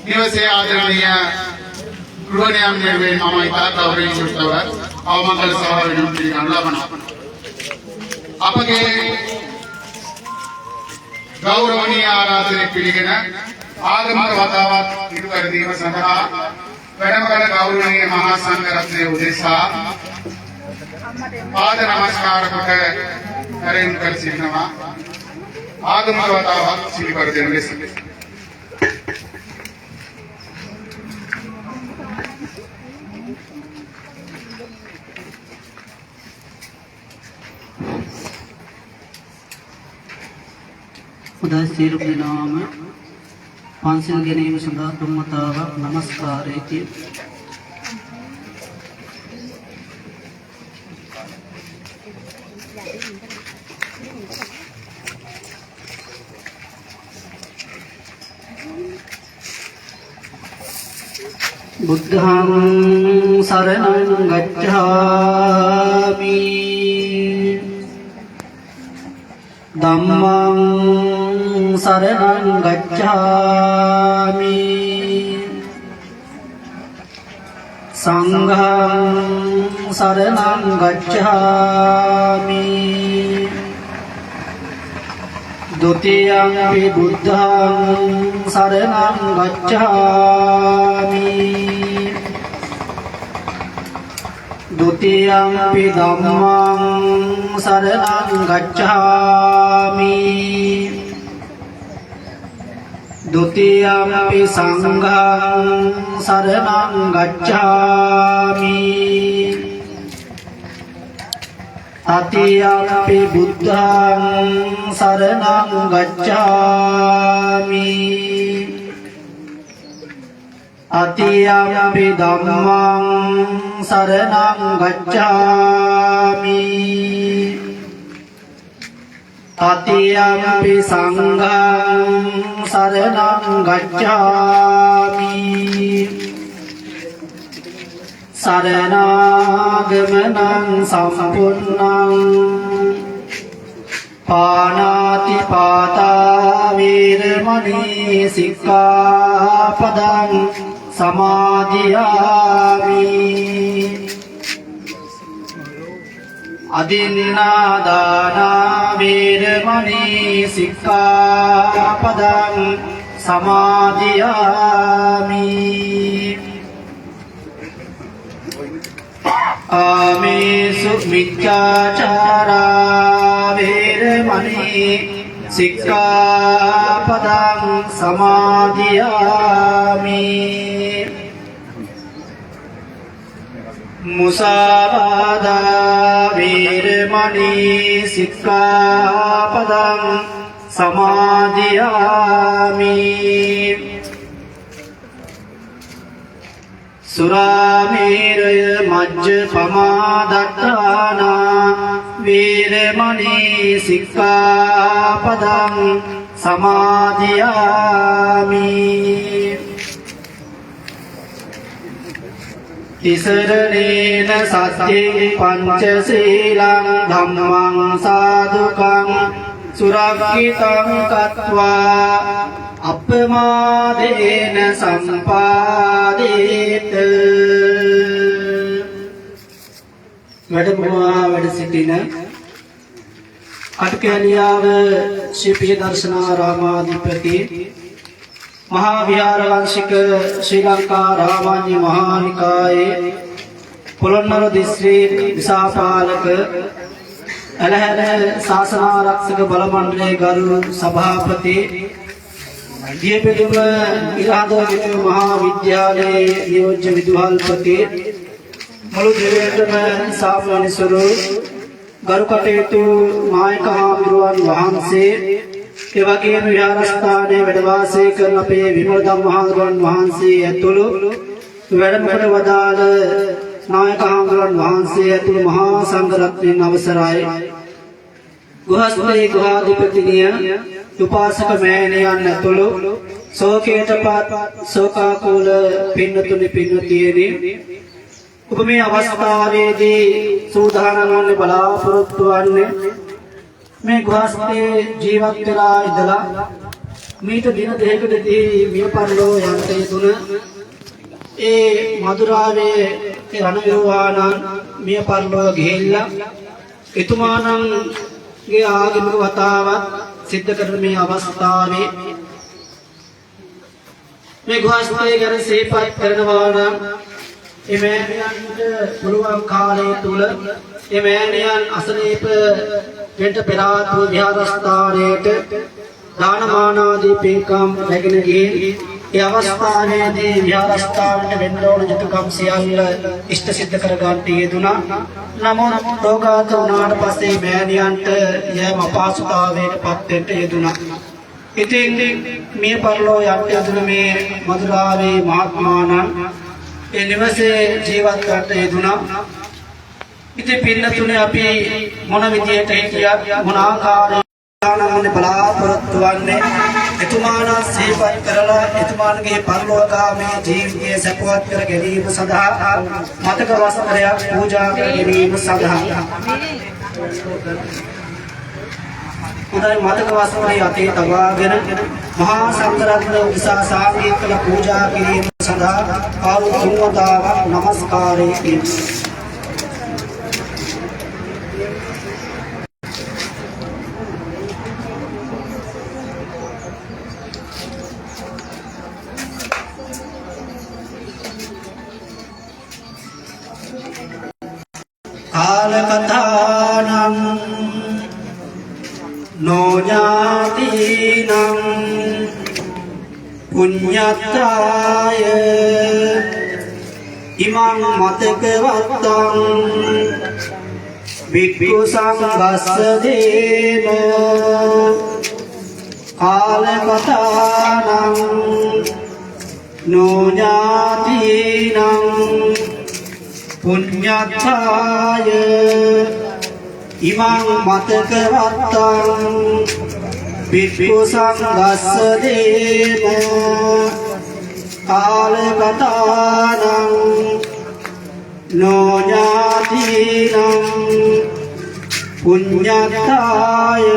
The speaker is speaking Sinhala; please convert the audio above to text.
නිවසේ ආදරණීය ගෘහණියන් වෙනුවෙන් මම ඉතා ගෞරවයෙන් යුක්තව අවමංගල සභාව වෙනුවෙන් පිළිගනු ලබනවා. අපගේ ගෞරවනීය ආරාධනය පිළිගෙන ආගමික වතාවත් ඉටු කර දීම සඳහා වැඩම කළ ගෞරවනීය මහා සංඝ රත්නය උදෙසා පාද නමස්කාර කොට කැරෙන් කර සිටිනවා. ආගමික වතාවත් සිහිපර දෙන ලෙස උදා සියලු දෙනාම පන්සල් ගැනීම සඳහා තුන්වතාවක් নমස්කාරය කියමු. බුද්ධං සරණං ගච්ඡාමි ධම්මං සරණං ගච්ඡාමි සංඝං සරණං ගච්ඡාමි ဒုတိယံ පි බුද්ධං සරණං ගච්ඡාමි ဒုတိယံ පි ධම්මං සරණං ගච්ඡාමි ဒုတိယံ පි සංඝං සරණං ගච්ඡාමි တတိယံ පි බුද්ධං සරණං ගච්ඡාමි တတိယံ පි ධම්මං සරණං ගච්ඡාමි တတိယံ පි සංඝං සරණං ගච්ඡාමි สรณากมนังสัมปุณังปานาติปาตาเวรมณีสิกขาปดังสมาธิยามิอดินนาดานาเวรมณีสิกขาปดังสมาธิยามิอามิสุมิจฉาจาราเวรมณีสิกขาปดังสมาธิยามิมุสาวาทาเวรมณีสิกขาปดังสมาธิยามิสุราเมรยมัจจปมาดัฏฐานาเวรมณีสิกขาปดังสมาธิยามิติสรเนนะสัตถิปัญจศีลังธัมมังสาธุกังสุรักขิตังกัตถาอัปปมาเดนะสัมปาดิตවැඩමුවා වැඩ සිටින කටකැලියාව ශ්‍රී පිය දර්ශනාරාමාධිපති මහා විහාර වංශික ශ්‍රී ලංකා රාමඤ්ඤ මහා නිකායේ පොළොන්නරු දිස්ත්‍රික් දිසාපාලක ඇලහැර ශාසනාරක්ෂක බල මණ්ඩලයේ ගරු සභාපති දියපෙදුම ඉරාදෝගිත මහා විද්‍යාලයේ නියෝජ්‍ය විදුහල්පති මුළු දෙවියන්ටම සාමවනිසුරු ගරු කටයුතු නායක හාමුදුරුවන් වහන්සේ ඒ වගේම විහාරස්ථානයේ වැඩ වාසය කරන අපේ විමල ධම්මහාමුදුරුවන් වහන්සේ ඇතුළු වැඩම කොට වදාළ නායක හාමුදුරුවන් වහන්සේ ඇතුළු මහා සංඝ රත්නයන් අවසරයි ගෘහස්ථේ ගෘහාධිපතිනිය උපාසක මෑණියන් ඇතුළු ශෝකයටපත් ශෝකාකූල පින්නතුනි පින්නතියනි ඔබ මේ අවස්ථාවේදී සූදානම් වන්න බලාපොරොත්තු වන්නේ මේ ගෘහස්ථේ ජීවත් වෙලා ඉඳලා මීට දින දෙකකදී මිය පරලෝ යන්ට යෙදුන ඒ මధుරාවේ රණවිරුවාණන් මිය පරලෝ ගිහිල්ලා එතුමාණන්ගේ ආගමික වතාවත් සිද්ධ කරන මේ අවස්ථාවේ මේ ගෘහස්ථය ගැන සිහිපත් කරනවා නම් එමෑණියන්ට පුළුවන් කාලය තුල එමෑණියන් අසනීප වෙන්න පෙර ආත්ම විහාරස්ථානයේට දානමාන ආදී පින්කම් රැගෙන ගිහින් ඒ අවස්ථාවේදී විහාරස්ථානට වෙන්න ඕන යුතුයකම් සියල්ල ඉෂ්ට සිද්ධ කර ගන්නට යෙදුණා. නමුත් රෝගාත වුණාට පස්සේ මෑණියන්ට යෑම අපහසුතාවයට පත් වෙන්න යෙදුණා. ඉතින් මේ පරලෝ යන්න යෙදුන මේ මధుරාවේ මහත්මාණන් ඒ නිවසේ ජීවත් කරට යෙදුණා. ඉතින් පින්නතුනේ අපි මොන විදියට හිටියත් මොන ආකාරයෙන් දානමනේ බලාපොරොත්තු වන්නේ එතුමාණන් සිහිපත් කරලා එතුමාණන්ගේ පරලෝකාමී ජීවිතය සපවත් කර ගැනීම සඳහා මතක වස්ත්‍රයක් පූජා කර ගැනීම සඳහා උදායි මතක වස්ත්‍රය අතේ තබාගෙන මහා සංඝරත්න උදෙසා සාංගික කළ පූජා කිරීම සඳහා ආවු තුන්වතාවක් නමස්කාරය කිරීම. කාලකථානං නොඥාතිනං පුඤ්ඤත්‍රාය ඉමං මතක වත්තං වික්ඛු සංඝස්ස දේන කාලකථානං නොඥාතිනං පුඤ්ඤත්‍රාය ඉමං මතක වත්තං වික්ඛු සංඝස්ස දේන කාලකථානං නොඥාතිනං පුඤ්ඤත්‍රාය